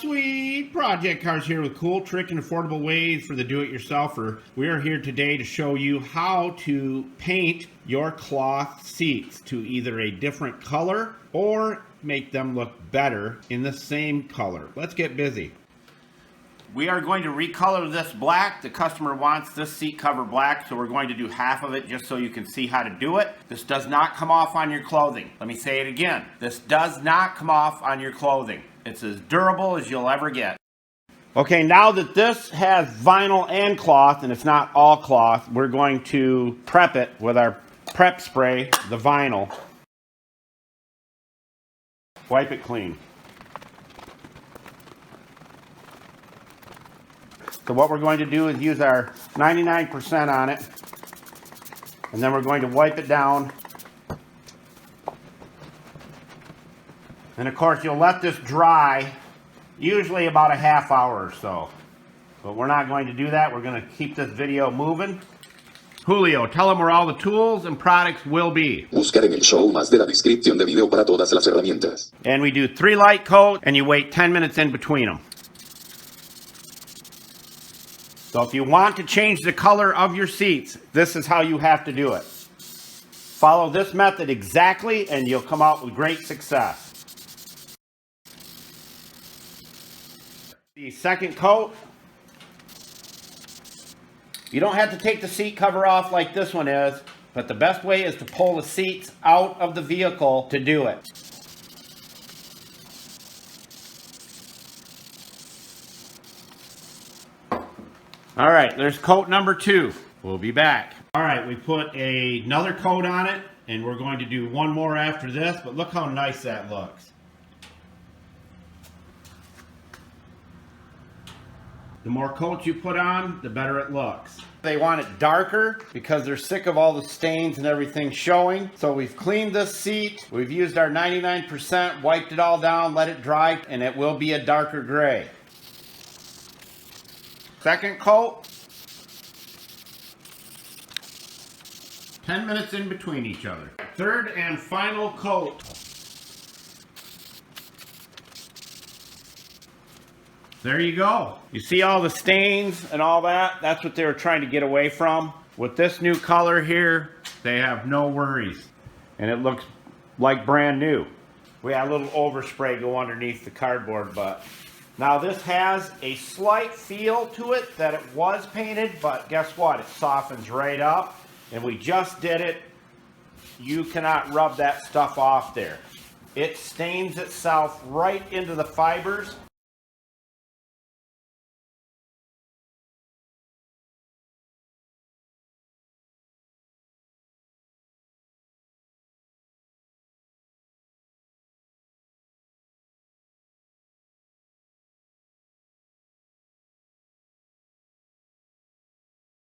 Sweet Project Cars here with cool, trick, and affordable ways for the do-it-yourselfer. We are here today to show you how to paint your cloth seats to either a different color or make them look better in the same color. Let's get busy. We are going to recolor this black. The customer wants this seat cover black, so we're going to do half of it just so you can see how to do it. This does not come off on your clothing. Let me say it again. This does not come off on your clothing. It's as durable as you'll ever get. Okay, now that this has vinyl and cloth, and it's not all cloth, we're going to prep it with our prep spray, the vinyl. Wipe it clean. So what we're going to do is use our 99% on it, and then we're going to wipe it down. And of course you'll let this dry usually about a half hour or so. But we're not going to do that. We're going to keep this video moving. Julio, tell them where all the tools and products will be. Buscar en el show más de la descripción de video para todas las herramientas. And we do 3 light coats, and you wait 10 minutes in between them. So if you want to change the color of your seats, this is how you have to do it. Follow this method exactly and you'll come out with great success. The second coat, you don't have to take the seat cover off like this one is, but the best way is to pull the seats out of the vehicle to do it. All right, there's coat number 2. We'll be back. All right, we put another coat on it, and we're going to do one more after this, but look how nice that looks. The more coats you put on, the better it looks. They want it darker because they're sick of all the stains and everything showing. So we've cleaned this seat, we've used our 99%, wiped it all down, let it dry, and it will be a darker gray. Second coat, 10 minutes in between each other. Third and final coat. There you go. You see all the stains and all that? That's what they were trying to get away from. With this new color here, they have no worries. And it looks like brand new. We had a little overspray go underneath the cardboard, but now this has a slight feel to it that it was painted, but guess what? It softens right up, and we just did it. You cannot rub that stuff off there. It stains itself right into the fibers.